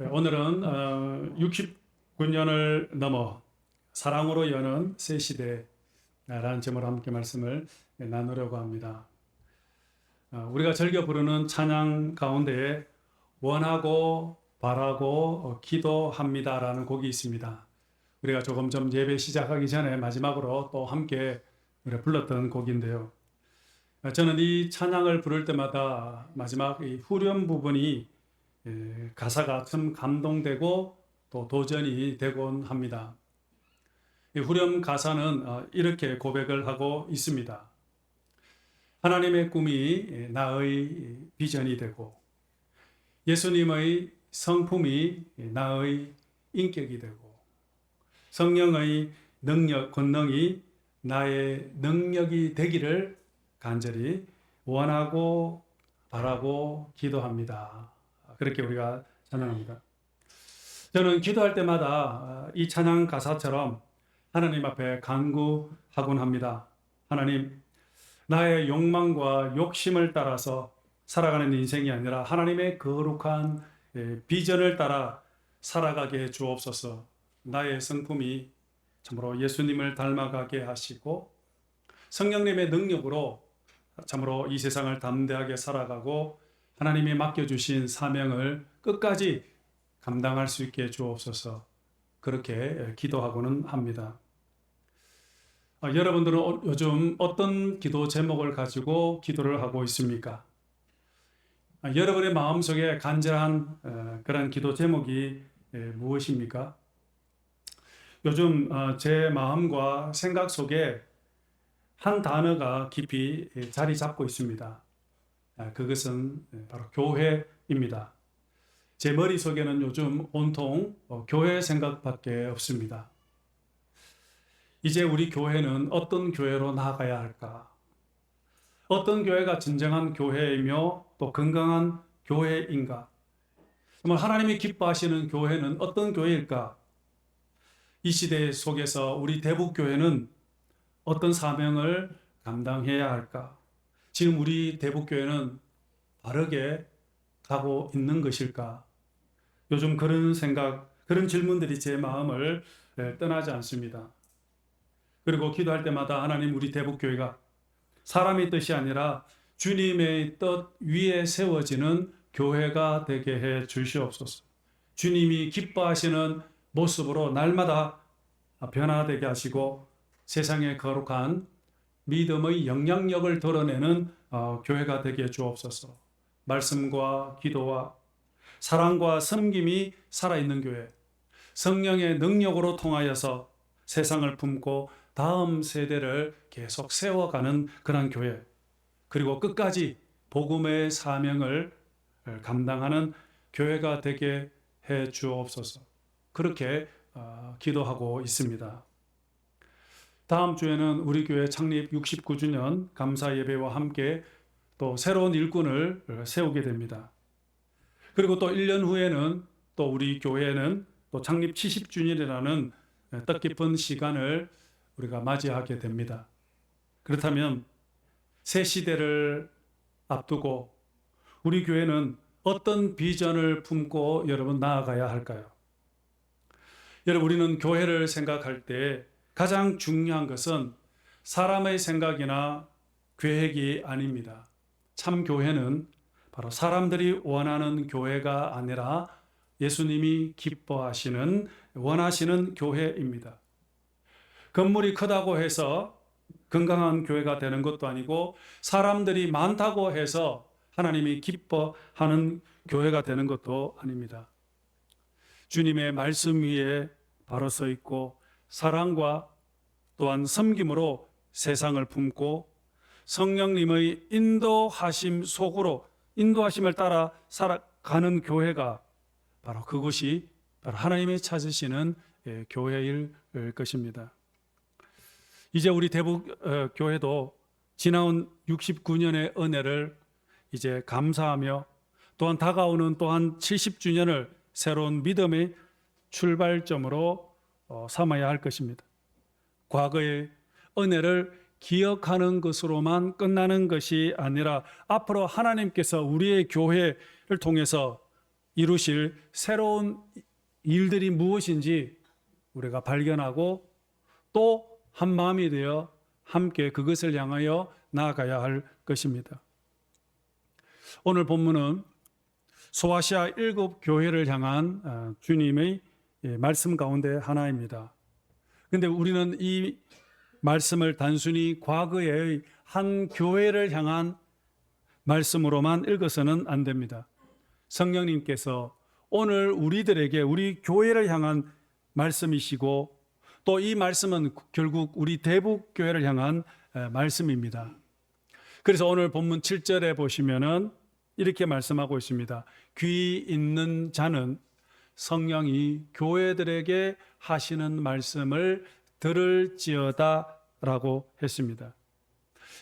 오늘은 69년을 넘어 사랑으로 여는 새 시대라는 제목으로 함께 말씀을 나누려고 합니다. 우리가 즐겨 부르는 찬양 가운데에 원하고 바라고 기도합니다라는 곡이 있습니다. 우리가 조금 전 예배 시작하기 전에 마지막으로 또 함께 우리가 불렀던 곡인데요. 저는 이 찬양을 부를 때마다 마지막 이 후렴 부분이 가사가 참 감동되고 또 도전이 되곤 합니다. 이 후렴 가사는 이렇게 고백을 하고 있습니다. 하나님의 꿈이 나의 비전이 되고 예수님의 성품이 나의 인격이 되고 성령의 능력, 권능이 나의 능력이 되기를 간절히 원하고 바라고 기도합니다. 그렇게 우리가 찬양합니다. 저는 기도할 때마다 이 찬양 가사처럼 하나님 앞에 간구하곤 합니다. 하나님, 나의 욕망과 욕심을 따라서 살아가는 인생이 아니라 하나님의 거룩한 비전을 따라 살아가게 해 주옵소서. 나의 성품이 참으로 예수님을 닮아가게 하시고 성령님의 능력으로 참으로 이 세상을 담대하게 살아가고 하나님이 맡겨주신 사명을 끝까지 감당할 수 있게 해 주옵소서. 그렇게 기도하고는 합니다. 여러분들은 요즘 어떤 기도 제목을 가지고 기도를 하고 있습니까? 여러분의 마음속에 간절한 그런 기도 제목이 무엇입니까? 요즘 제 마음과 생각 속에 한 단어가 깊이 자리 잡고 있습니다. 그것은 바로 교회입니다. 제 머릿속에는 요즘 온통 교회 생각밖에 없습니다. 이제 우리 교회는 어떤 교회로 나아가야 할까? 어떤 교회가 진정한 교회이며 또 건강한 교회인가? 정말 하나님이 기뻐하시는 교회는 어떤 교회일까? 이 시대 속에서 우리 대북교회는 어떤 사명을 감당해야 할까? 지금 우리 대북교회는 바르게 가고 있는 것일까? 요즘 그런 생각, 그런 질문들이 제 마음을 떠나지 않습니다. 그리고 기도할 때마다 하나님, 우리 대북교회가 사람의 뜻이 아니라 주님의 뜻 위에 세워지는 교회가 되게 해 주시옵소서. 주님이 기뻐하시는 모습으로 날마다 변화되게 하시고 세상의 거룩한 믿음의 영향력을 드러내는 교회가 되게 해 주옵소서. 말씀과 기도와 사랑과 섬김이 살아있는 교회, 성령의 능력으로 통하여서 세상을 품고 다음 세대를 계속 세워가는 그런 교회, 그리고 끝까지 복음의 사명을 감당하는 교회가 되게 해 주옵소서. 그렇게 기도하고 있습니다. 다음 주에는 우리 교회 창립 69주년 감사 예배와 함께 또 새로운 일꾼을 세우게 됩니다. 그리고 또 1년 후에는 또 우리 교회는 또 창립 70주년이라는 뜻깊은 시간을 우리가 맞이하게 됩니다. 그렇다면 새 시대를 앞두고 우리 교회는 어떤 비전을 품고 여러분 나아가야 할까요? 여러분, 우리는 교회를 생각할 때 가장 중요한 것은 사람의 생각이나 계획이 아닙니다. 참 교회는 바로 사람들이 원하는 교회가 아니라 예수님이 기뻐하시는, 원하시는 교회입니다. 건물이 크다고 해서 건강한 교회가 되는 것도 아니고 사람들이 많다고 해서 하나님이 기뻐하는 교회가 되는 것도 아닙니다. 주님의 말씀 위에 바로 서 있고 사랑과 또한 섬김으로 세상을 품고 성령님의 인도하심 속으로 인도하심을 따라 살아가는 교회가 바로 그것이 바로 하나님이 찾으시는 교회일 것입니다. 이제 우리 대북 교회도 지나온 69년의 은혜를 이제 감사하며 또한 다가오는 또한 70주년을 새로운 믿음의 출발점으로 삼아야 할 것입니다. 과거의 은혜를 기억하는 것으로만 끝나는 것이 아니라 앞으로 하나님께서 우리의 교회를 통해서 이루실 새로운 일들이 무엇인지 우리가 발견하고 또 한마음이 되어 함께 그것을 향하여 나아가야 할 것입니다. 오늘 본문은 소아시아 7교회를 향한 주님의 말씀 가운데 하나입니다. 그런데 우리는 이 말씀을 단순히 과거의 한 교회를 향한 말씀으로만 읽어서는 안 됩니다. 성령님께서 오늘 우리들에게 우리 교회를 향한 말씀이시고 또 이 말씀은 결국 우리 대북교회를 향한 말씀입니다. 그래서 오늘 본문 7절에 보시면은 이렇게 말씀하고 있습니다. 귀 있는 자는 성령이 교회들에게 하시는 말씀을 들을지어다 라고 했습니다.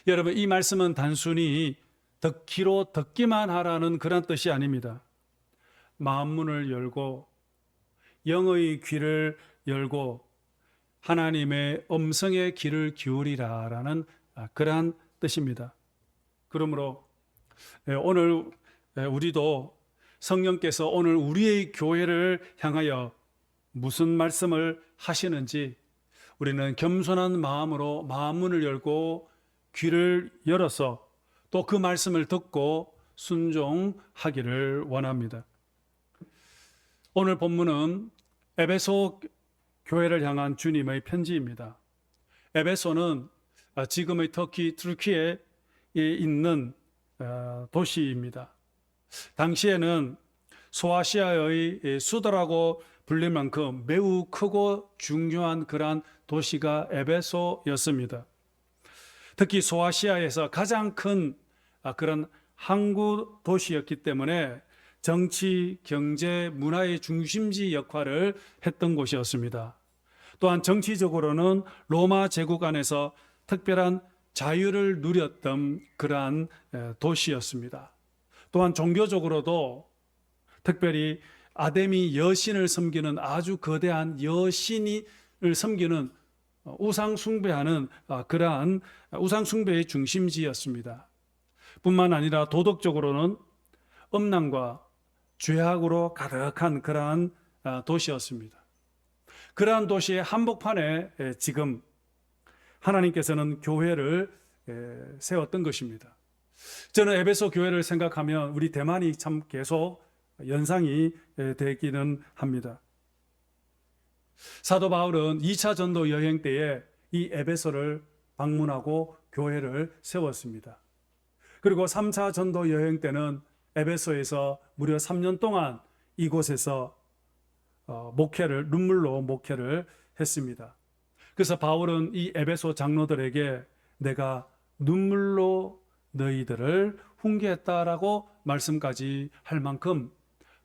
여러분, 이 말씀은 단순히 듣기로 듣기만 하라는 그런 뜻이 아닙니다. 마음문을 열고 영의 귀를 열고 하나님의 음성의 귀를 기울이라라는 그러한 뜻입니다. 그러므로 오늘 우리도 성령께서 오늘 우리의 교회를 향하여 무슨 말씀을 하시는지 우리는 겸손한 마음으로 마음문을 열고 귀를 열어서 또 그 말씀을 듣고 순종하기를 원합니다. 오늘 본문은 에베소 교회를 향한 주님의 편지입니다. 에베소는 지금의 터키, 튀르키예에 있는 도시입니다. 당시에는 소아시아의 수도라고 불릴 만큼 매우 크고 중요한 그러한 도시가 에베소였습니다. 특히 소아시아에서 가장 큰 그런 항구 도시였기 때문에 정치, 경제, 문화의 중심지 역할을 했던 곳이었습니다. 또한 정치적으로는 로마 제국 안에서 특별한 자유를 누렸던 그러한 도시였습니다. 또한 종교적으로도 특별히 아데미 여신을 섬기는 아주 거대한 여신을 섬기는 우상 숭배하는 그러한 우상 숭배의 중심지였습니다. 뿐만 아니라 도덕적으로는 음란과 죄악으로 가득한 그러한 도시였습니다. 그러한 도시의 한복판에 지금 하나님께서는 교회를 세웠던 것입니다. 저는 에베소 교회를 생각하면 우리 대만이 참 계속 연상이 되기는 합니다. 사도 바울은 2차 전도 여행 때에 이 에베소를 방문하고 교회를 세웠습니다. 그리고 3차 전도 여행 때는 에베소에서 무려 3년 동안 이곳에서 눈물로 목회를 했습니다. 그래서 바울은 이 에베소 장로들에게 내가 눈물로 너희들을 훈계했다라고 말씀까지 할 만큼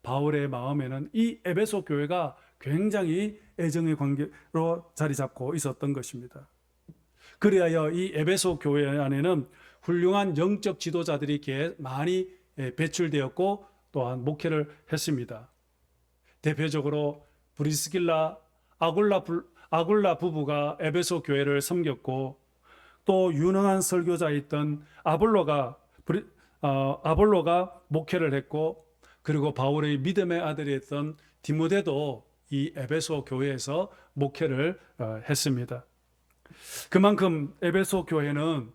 바울의 마음에는 이 에베소 교회가 굉장히 애정의 관계로 자리 잡고 있었던 것입니다. 그리하여 이 에베소 교회 안에는 훌륭한 영적 지도자들이 많이 배출되었고 또한 목회를 했습니다. 대표적으로 브리스길라, 아굴라 부부가 에베소 교회를 섬겼고 또 유능한 설교자였던 아볼로가 목회를 했고 그리고 바울의 믿음의 아들이었던 디모데도 이 에베소 교회에서 목회를 했습니다. 그만큼 에베소 교회는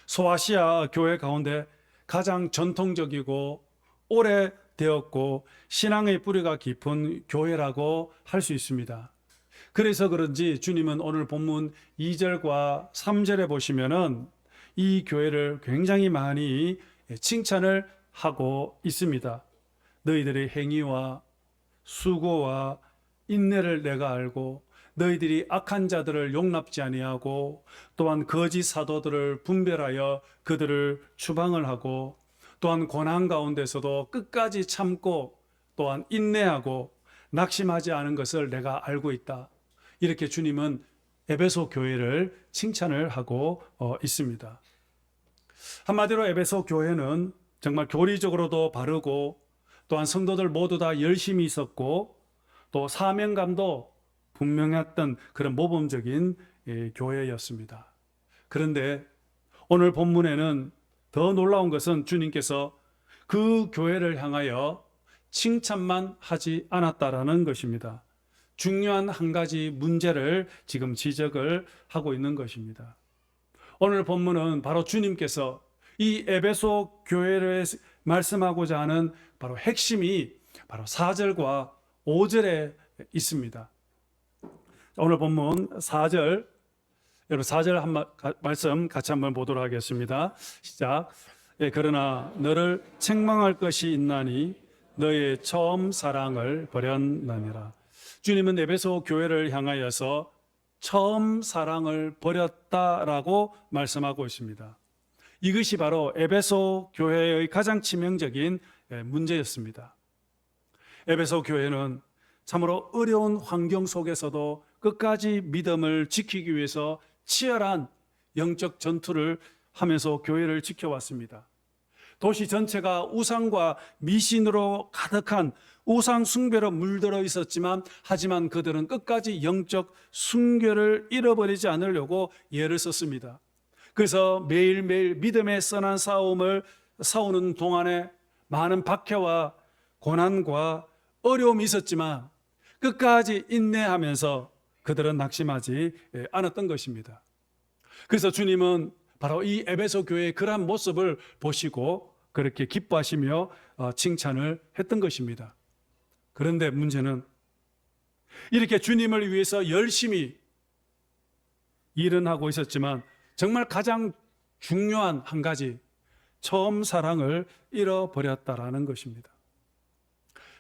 소아시아 교회 가운데 가장 전통적이고 오래되었고 신앙의 뿌리가 깊은 교회라고 할 수 있습니다. 그래서 그런지 주님은 오늘 본문 2절과 3절에 보시면은 이 교회를 굉장히 많이 칭찬을 하고 있습니다. 너희들의 행위와 수고와 인내를 내가 알고 너희들이 악한 자들을 용납지 아니하고 또한 거짓 사도들을 분별하여 그들을 추방을 하고 또한 고난 가운데서도 끝까지 참고 또한 인내하고 낙심하지 않은 것을 내가 알고 있다. 이렇게 주님은 에베소 교회를 칭찬을 하고 있습니다. 한마디로 에베소 교회는 정말 교리적으로도 바르고 또한 성도들 모두 다 열심히 있었고 또 사명감도 분명했던 그런 모범적인 교회였습니다. 그런데 오늘 본문에는 더 놀라운 것은 주님께서 그 교회를 향하여 칭찬만 하지 않았다라는 것입니다. 중요한 한 가지 문제를 지금 지적을 하고 있는 것입니다. 오늘 본문은 바로 주님께서 이 에베소 교회를 말씀하고자 하는 바로 핵심이 바로 4절과 5절에 있습니다. 오늘 본문 4절, 여러분 4절 말씀 같이 한번 보도록 하겠습니다. 시작. 예, 그러나 너를 책망할 것이 있나니 너의 처음 사랑을 버렸나니라. 주님은 에베소 교회를 향하여서 처음 사랑을 버렸다라고 말씀하고 있습니다. 이것이 바로 에베소 교회의 가장 치명적인 문제였습니다. 에베소 교회는 참으로 어려운 환경 속에서도 끝까지 믿음을 지키기 위해서 치열한 영적 전투를 하면서 교회를 지켜왔습니다. 도시 전체가 우상과 미신으로 가득한 우상 숭배로 물들어 있었지만, 하지만 그들은 끝까지 영적 순결을 잃어버리지 않으려고 애를 썼습니다. 그래서 매일매일 믿음의 선한 싸움을 싸우는 동안에 많은 박해와 고난과 어려움이 있었지만 끝까지 인내하면서 그들은 낙심하지 않았던 것입니다. 그래서 주님은 바로 이 에베소 교회의 그러한 모습을 보시고 그렇게 기뻐하시며 칭찬을 했던 것입니다. 그런데 문제는 이렇게 주님을 위해서 열심히 일은 하고 있었지만 정말 가장 중요한 한 가지, 처음 사랑을 잃어버렸다라는 것입니다.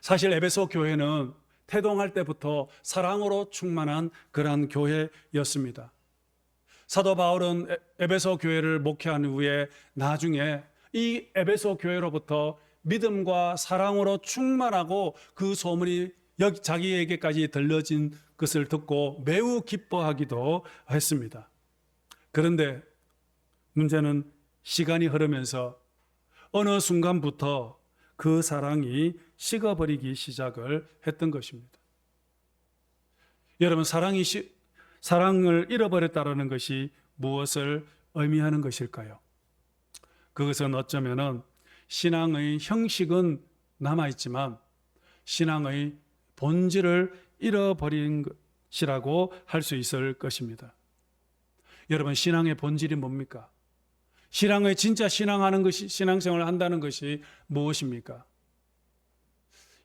사실 에베소 교회는 태동할 때부터 사랑으로 충만한 그러한 교회였습니다. 사도 바울은 에베소 교회를 목회한 후에 나중에 이 에베소 교회로부터 믿음과 사랑으로 충만하고 그 소문이 자기에게까지 들려진 것을 듣고 매우 기뻐하기도 했습니다. 그런데 문제는 시간이 흐르면서 어느 순간부터 그 사랑이 식어버리기 시작을 했던 것입니다. 여러분, 사랑을 잃어버렸다는 것이 무엇을 의미하는 것일까요? 그것은 어쩌면은 신앙의 형식은 남아있지만 신앙의 본질을 잃어버린 것이라고 할 수 있을 것입니다. 여러분, 신앙의 본질이 뭡니까? 신앙의 진짜 신앙하는 것이, 신앙생활을 한다는 것이 무엇입니까?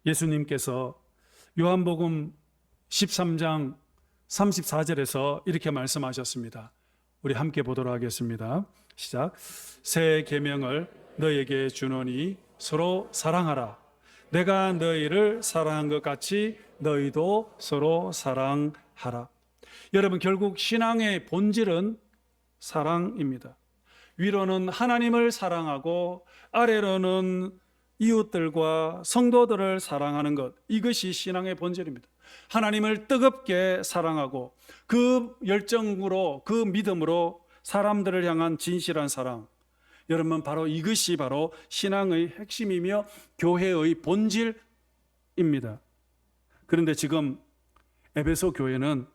예수님께서 요한복음 13장 34절에서 이렇게 말씀하셨습니다. 우리 함께 보도록 하겠습니다. 시작. 새 계명을 너에게 주노니 서로 사랑하라. 내가 너희를 사랑한 것 같이 너희도 서로 사랑하라. 여러분, 결국 신앙의 본질은 사랑입니다. 위로는 하나님을 사랑하고 아래로는 이웃들과 성도들을 사랑하는 것, 이것이 신앙의 본질입니다. 하나님을 뜨겁게 사랑하고 그 열정으로, 그 믿음으로 사람들을 향한 진실한 사랑, 여러분, 바로 이것이 바로 신앙의 핵심이며 교회의 본질입니다. 그런데 지금 에베소 교회는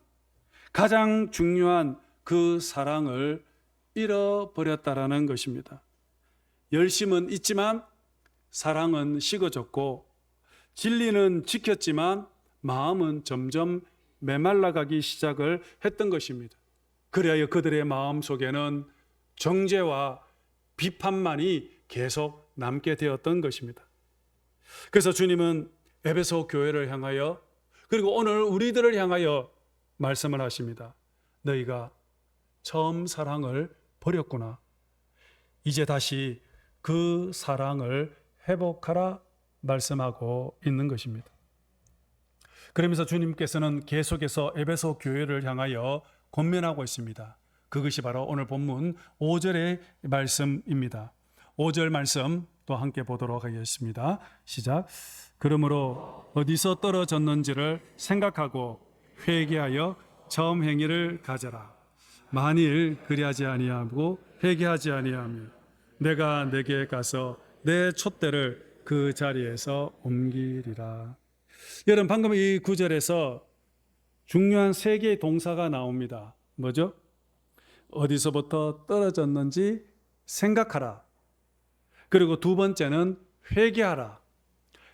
가장 중요한 그 사랑을 잃어버렸다라는 것입니다. 열심은 있지만 사랑은 식어졌고, 진리는 지켰지만 마음은 점점 메말라가기 시작을 했던 것입니다. 그래야 그들의 마음 속에는 정죄와 비판만이 계속 남게 되었던 것입니다. 그래서 주님은 에베소 교회를 향하여, 그리고 오늘 우리들을 향하여 말씀을 하십니다. 너희가 처음 사랑을 버렸구나. 이제 다시 그 사랑을 회복하라 말씀하고 있는 것입니다. 그러면서 주님께서는 계속해서 에베소 교회를 향하여 권면하고 있습니다. 그것이 바로 오늘 본문 5절의 말씀입니다. 5절 말씀 또 함께 보도록 하겠습니다. 시작. 그러므로 어디서 떨어졌는지를 생각하고 회개하여 처음 행위를 가져라. 만일 그리하지 아니하고 회개하지 아니하면 내가 내게 가서 내 촛대를 그 자리에서 옮기리라. 여러분, 방금 이 구절에서 중요한 세 개의 동사가 나옵니다. 뭐죠? 어디서부터 떨어졌는지 생각하라. 그리고 두 번째는 회개하라.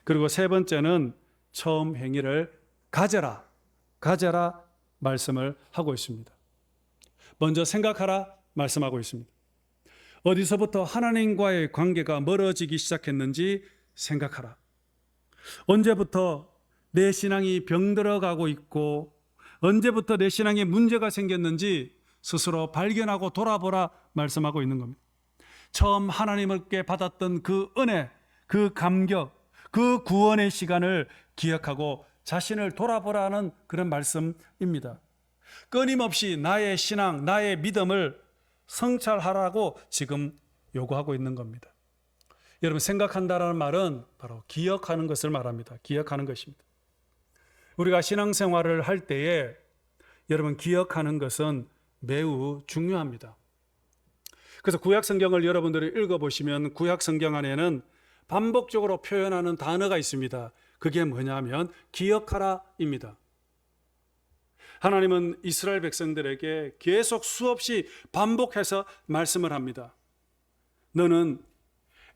그리고 세 번째는 처음 행위를 가져라 말씀을 하고 있습니다. 먼저 생각하라 말씀하고 있습니다. 어디서부터 하나님과의 관계가 멀어지기 시작했는지 생각하라. 언제부터 내 신앙이 병들어가고 있고 언제부터 내 신앙에 문제가 생겼는지 스스로 발견하고 돌아보라 말씀하고 있는 겁니다. 처음 하나님께 받았던 그 은혜, 그 감격, 그 구원의 시간을 기억하고 자신을 돌아보라는 그런 말씀입니다. 끊임없이 나의 신앙, 나의 믿음을 성찰하라고 지금 요구하고 있는 겁니다. 여러분, 생각한다라는 말은 바로 기억하는 것을 말합니다. 기억하는 것입니다. 우리가 신앙생활을 할 때에 여러분, 기억하는 것은 매우 중요합니다. 그래서 구약성경을 여러분들이 읽어보시면 구약성경 안에는 반복적으로 표현하는 단어가 있습니다. 그게 뭐냐면 기억하라입니다. 하나님은 이스라엘 백성들에게 계속 수없이 반복해서 말씀을 합니다. 너는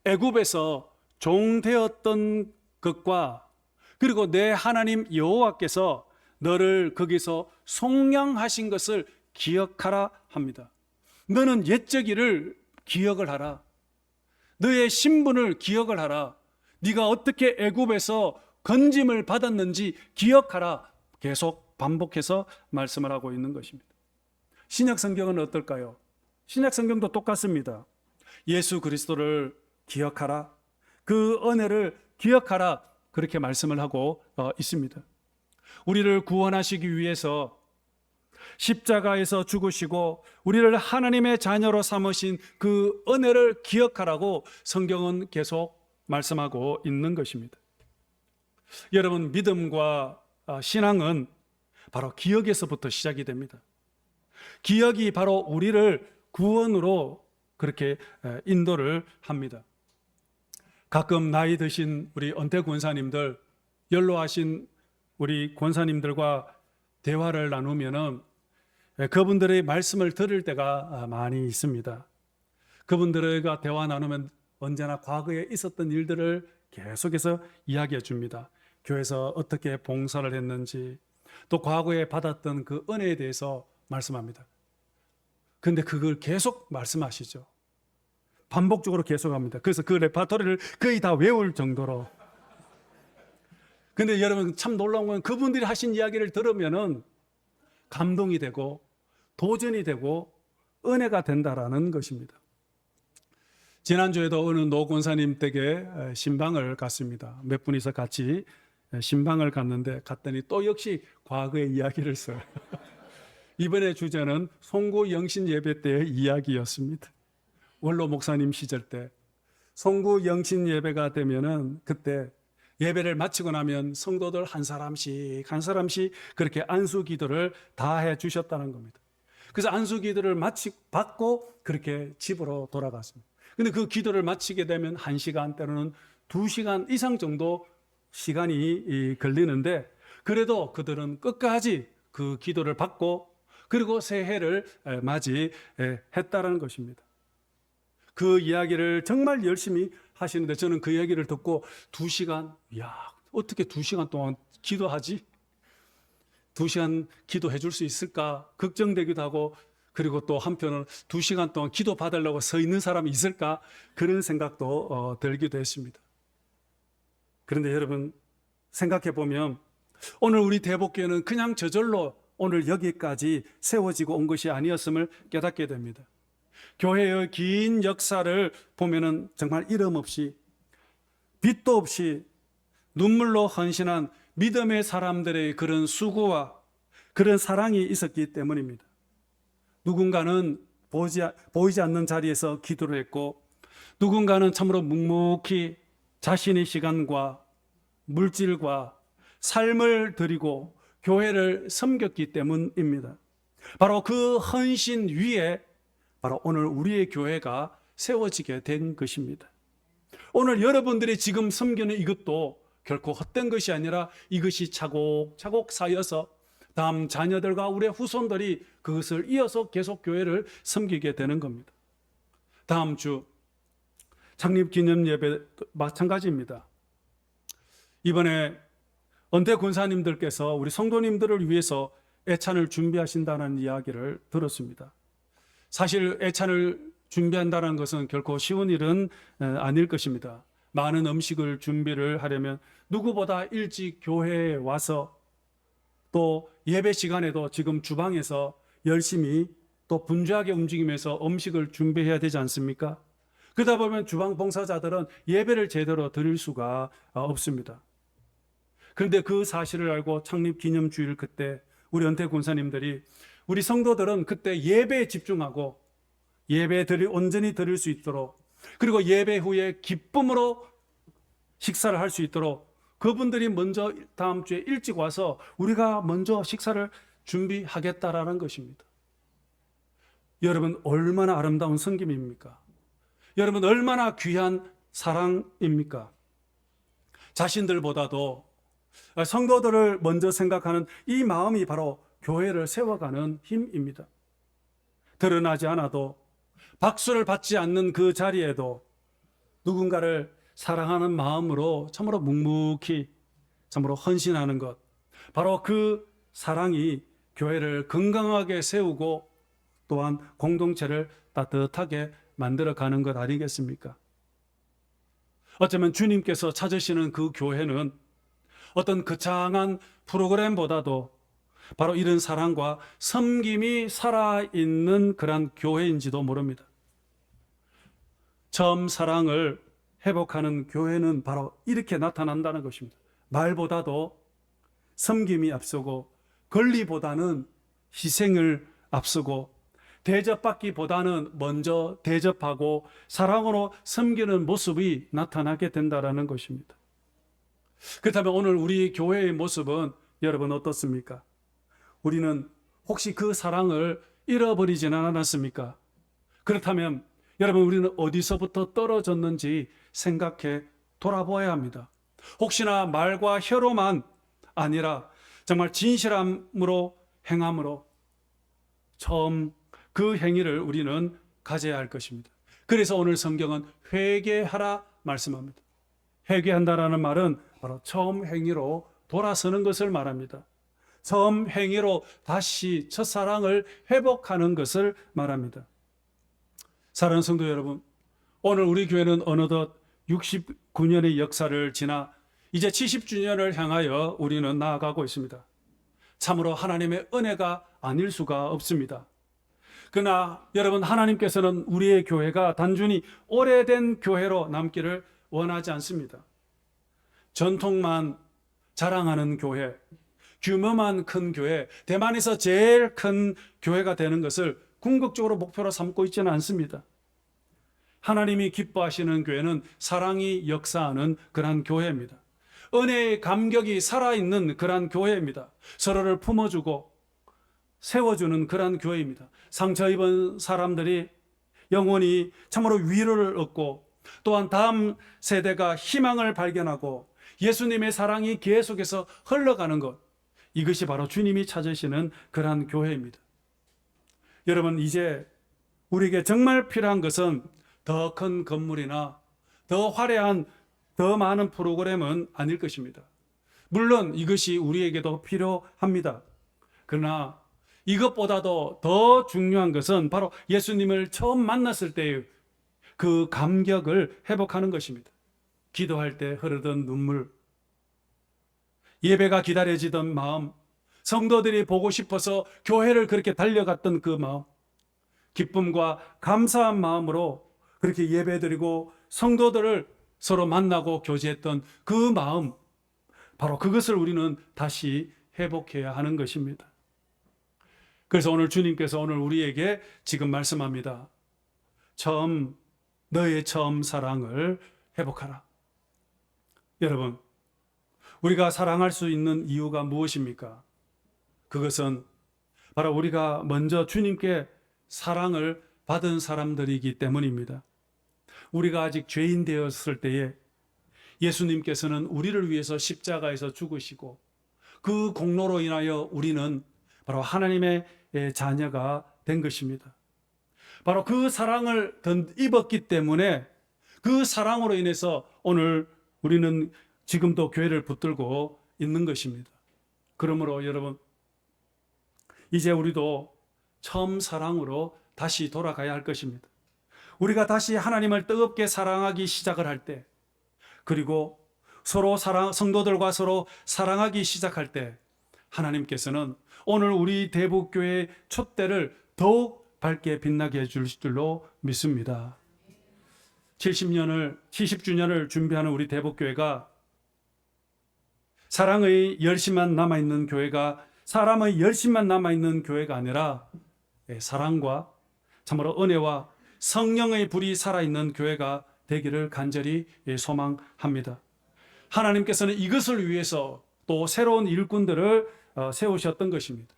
애굽에서 종되었던 것과 그리고 내 하나님 여호와께서 너를 거기서 속량하신 것을 기억하라 합니다. 너는 옛적이를 기억을 하라. 너의 신분을 기억을 하라. 네가 어떻게 애굽에서 건짐을 받았는지 기억하라. 계속 반복해서 말씀을 하고 있는 것입니다. 신약 성경은 어떨까요? 신약 성경도 똑같습니다. 예수 그리스도를 기억하라. 그 은혜를 기억하라. 그렇게 말씀을 하고 있습니다. 우리를 구원하시기 위해서 십자가에서 죽으시고 우리를 하나님의 자녀로 삼으신 그 은혜를 기억하라고 성경은 계속 말씀하고 있는 것입니다. 여러분, 믿음과 신앙은 바로 기억에서부터 시작이 됩니다. 기억이 바로 우리를 구원으로 그렇게 인도를 합니다. 가끔 나이 드신 우리 은퇴 권사님들, 연로하신 우리 권사님들과 대화를 나누면은 그분들의 말씀을 들을 때가 많이 있습니다. 그분들과 대화 나누면 언제나 과거에 있었던 일들을 계속해서 이야기해 줍니다. 교회에서 어떻게 봉사를 했는지, 또 과거에 받았던 그 은혜에 대해서 말씀합니다. 근데 그걸 계속 말씀하시죠. 반복적으로 계속합니다. 그래서 그 레파토리를 거의 다 외울 정도로. 근데 여러분, 참 놀라운 건 그분들이 하신 이야기를 들으면은 감동이 되고 도전이 되고 은혜가 된다라는 것입니다. 지난주에도 어느 노 권사님 댁에 신방을 갔습니다. 몇 분이서 같이 신방을 갔더니 또 역시 과거의 이야기를 써요. 이번에 주제는 송구 영신 예배 때의 이야기였습니다. 원로 목사님 시절 때 송구 영신 예배가 되면은 그때 예배를 마치고 나면 성도들 한 사람씩 그렇게 안수 기도를 다 해 주셨다는 겁니다. 그래서 안수 기도를 받고 그렇게 집으로 돌아갔습니다. 근데 그 기도를 마치게 되면 1시간 때로는 2시간 이상 정도 시간이 걸리는데 그래도 그들은 끝까지 그 기도를 받고 그리고 새해를 맞이했다는 것입니다. 그 이야기를 정말 열심히 하시는데 저는 그 얘기를 듣고 2시간, 어떻게 2시간 동안 기도하지? 2시간 기도해 줄 수 있을까? 걱정되기도 하고 그리고 또 한편은 2시간 동안 기도 받으려고 서 있는 사람이 있을까? 그런 생각도 들기도 했습니다. 그런데 여러분, 생각해 보면 오늘 우리 대복교회는 그냥 저절로 오늘 여기까지 세워지고 온 것이 아니었음을 깨닫게 됩니다. 교회의 긴 역사를 보면은 정말 이름 없이 빛도 없이 눈물로 헌신한 믿음의 사람들의 그런 수고와 그런 사랑이 있었기 때문입니다. 누군가는 보이지 않는 자리에서 기도를 했고 누군가는 참으로 묵묵히 자신의 시간과 물질과 삶을 드리고 교회를 섬겼기 때문입니다. 바로 그 헌신 위에 바로 오늘 우리의 교회가 세워지게 된 것입니다. 오늘 여러분들이 지금 섬기는 이것도 결코 헛된 것이 아니라 이것이 차곡차곡 쌓여서 다음 자녀들과 우리의 후손들이 그것을 이어서 계속 교회를 섬기게 되는 겁니다. 다음 주 창립기념 예배 마찬가지입니다. 이번에 은퇴 군사님들께서 우리 성도님들을 위해서 애찬을 준비하신다는 이야기를 들었습니다. 사실 애찬을 준비한다는 것은 결코 쉬운 일은 아닐 것입니다. 많은 음식을 준비를 하려면 누구보다 일찍 교회에 와서 또 예배 시간에도 지금 주방에서 열심히 또 분주하게 움직이면서 음식을 준비해야 되지 않습니까? 그러다 보면 주방 봉사자들은 예배를 제대로 드릴 수가 없습니다. 그런데 그 사실을 알고 창립 기념주일 그때 우리 은퇴 군사님들이 우리 성도들은 그때 예배에 집중하고 예배를 온전히 드릴 수 있도록, 그리고 예배 후에 기쁨으로 식사를 할 수 있도록 그분들이 먼저 다음 주에 일찍 와서 우리가 먼저 식사를 준비하겠다라는 것입니다. 여러분, 얼마나 아름다운 섬김입니까? 여러분, 얼마나 귀한 사랑입니까? 자신들보다도 성도들을 먼저 생각하는 이 마음이 바로 교회를 세워가는 힘입니다. 드러나지 않아도, 박수를 받지 않는 그 자리에도 누군가를 사랑하는 마음으로 참으로 묵묵히 참으로 헌신하는 것, 바로 그 사랑이 교회를 건강하게 세우고 또한 공동체를 따뜻하게 만들어가는 것 아니겠습니까? 어쩌면 주님께서 찾으시는 그 교회는 어떤 거창한 프로그램보다도 바로 이런 사랑과 섬김이 살아있는 그런 교회인지도 모릅니다. 처음 사랑을 회복하는 교회는 바로 이렇게 나타난다는 것입니다. 말보다도 섬김이 앞서고, 권리보다는 희생을 앞서고, 대접받기보다는 먼저 대접하고 사랑으로 섬기는 모습이 나타나게 된다는 것입니다. 그렇다면 오늘 우리 교회의 모습은 여러분 어떻습니까? 우리는 혹시 그 사랑을 잃어버리지는 않았습니까? 그렇다면 여러분, 우리는 어디서부터 떨어졌는지 생각해 돌아보아야 합니다. 혹시나 말과 혀로만 아니라 정말 진실함으로 행함으로 처음 그 행위를 우리는 가져야 할 것입니다. 그래서 오늘 성경은 회개하라 말씀합니다. 회개한다라는 말은 바로 처음 행위로 돌아서는 것을 말합니다. 처음 행위로 다시 첫사랑을 회복하는 것을 말합니다. 사랑하는 성도 여러분, 오늘 우리 교회는 어느덧 69년의 역사를 지나 이제 70주년을 향하여 우리는 나아가고 있습니다. 참으로 하나님의 은혜가 아닐 수가 없습니다. 그러나 여러분, 하나님께서는 우리의 교회가 단순히 오래된 교회로 남기를 원하지 않습니다. 전통만 자랑하는 교회, 규모만 큰 교회, 대만에서 제일 큰 교회가 되는 것을 궁극적으로 목표로 삼고 있지는 않습니다. 하나님이 기뻐하시는 교회는 사랑이 역사하는 그러한 교회입니다. 은혜의 감격이 살아있는 그러한 교회입니다. 서로를 품어주고 세워주는 그러한 교회입니다. 상처 입은 사람들이 영원히 참으로 위로를 얻고, 또한 다음 세대가 희망을 발견하고 예수님의 사랑이 계속해서 흘러가는 것, 이것이 바로 주님이 찾으시는 그러한 교회입니다. 여러분, 이제 우리에게 정말 필요한 것은 더 큰 건물이나 더 화려한, 더 많은 프로그램은 아닐 것입니다. 물론 이것이 우리에게도 필요합니다. 그러나 이것보다도 더 중요한 것은 바로 예수님을 처음 만났을 때의 그 감격을 회복하는 것입니다. 기도할 때 흐르던 눈물, 예배가 기다려지던 마음, 성도들이 보고 싶어서 교회를 그렇게 달려갔던 그 마음, 기쁨과 감사한 마음으로 그렇게 예배드리고 성도들을 서로 만나고 교제했던 그 마음, 바로 그것을 우리는 다시 회복해야 하는 것입니다. 그래서 오늘 주님께서 오늘 우리에게 지금 말씀합니다. 너의 처음 사랑을 회복하라. 여러분, 우리가 사랑할 수 있는 이유가 무엇입니까? 그것은 바로 우리가 먼저 주님께 사랑을 받은 사람들이기 때문입니다. 우리가 아직 죄인 되었을 때에 예수님께서는 우리를 위해서 십자가에서 죽으시고, 그 공로로 인하여 우리는 바로 하나님의 자녀가 된 것입니다. 바로 그 사랑을 입었기 때문에 그 사랑으로 인해서 오늘 우리는 지금도 교회를 붙들고 있는 것입니다. 그러므로 여러분, 이제 우리도 처음 사랑으로 다시 돌아가야 할 것입니다. 우리가 다시 하나님을 뜨겁게 사랑하기 시작을 할 때, 그리고 성도들과 서로 사랑하기 시작할 때, 하나님께서는 오늘 우리 대북교회의 촛대를 더욱 밝게 빛나게 해줄 줄로 믿습니다. 70주년을 준비하는 우리 대북교회가 사랑의 열심만 남아있는 교회가, 사람의 열심만 남아있는 교회가 아니라 사랑과 참으로 은혜와 성령의 불이 살아있는 교회가 되기를 간절히 소망합니다. 하나님께서는 이것을 위해서 또 새로운 일꾼들을 세우셨던 것입니다.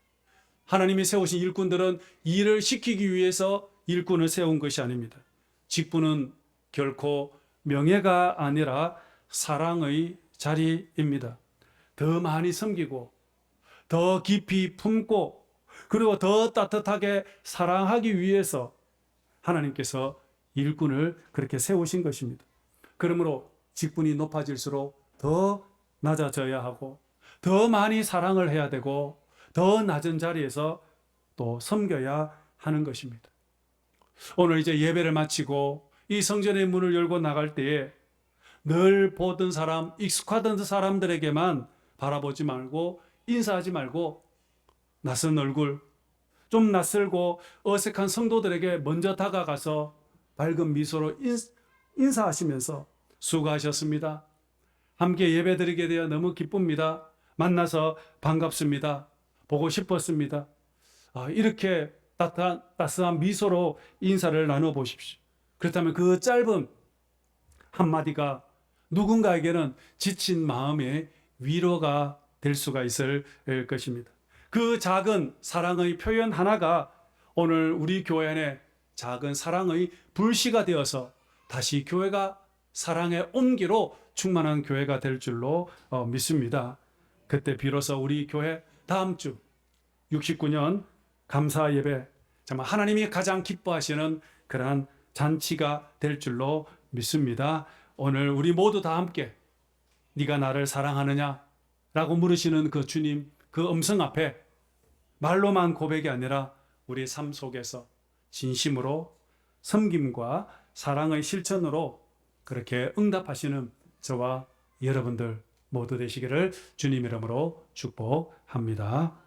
하나님이 세우신 일꾼들은 일을 시키기 위해서 일꾼을 세운 것이 아닙니다. 직분은 결코 명예가 아니라 사랑의 자리입니다. 더 많이 섬기고 더 깊이 품고 그리고 더 따뜻하게 사랑하기 위해서 하나님께서 일꾼을 그렇게 세우신 것입니다. 그러므로 직분이 높아질수록 더 낮아져야 하고 더 많이 사랑을 해야 되고 더 낮은 자리에서 또 섬겨야 하는 것입니다. 오늘 이제 예배를 마치고 이 성전의 문을 열고 나갈 때에 늘 보던 사람, 익숙하던 사람들에게만 바라보지 말고 인사하지 말고 낯선 얼굴, 좀 낯설고 어색한 성도들에게 먼저 다가가서 밝은 미소로 인사하시면서 수고하셨습니다. 함께 예배드리게 되어 너무 기쁩니다. 만나서 반갑습니다. 보고 싶었습니다. 이렇게 따스한 미소로 인사를 나눠보십시오. 그렇다면 그 짧은 한마디가 누군가에게는 지친 마음의 위로가 될 수가 있을 것입니다. 그 작은 사랑의 표현 하나가 오늘 우리 교회 안에 작은 사랑의 불씨가 되어서 다시 교회가 사랑의 온기로 충만한 교회가 될 줄로 믿습니다. 그때 비로소 우리 교회 다음 주 69년 감사 예배, 정말 하나님이 가장 기뻐하시는 그러한 잔치가 될 줄로 믿습니다. 오늘 우리 모두 다 함께 네가 나를 사랑하느냐? 라고 물으시는 그 주님, 그 음성 앞에 말로만 고백이 아니라 우리 삶 속에서 진심으로 섬김과 사랑의 실천으로 그렇게 응답하시는 저와 여러분들 모두 되시기를 주님 이름으로 축복합니다.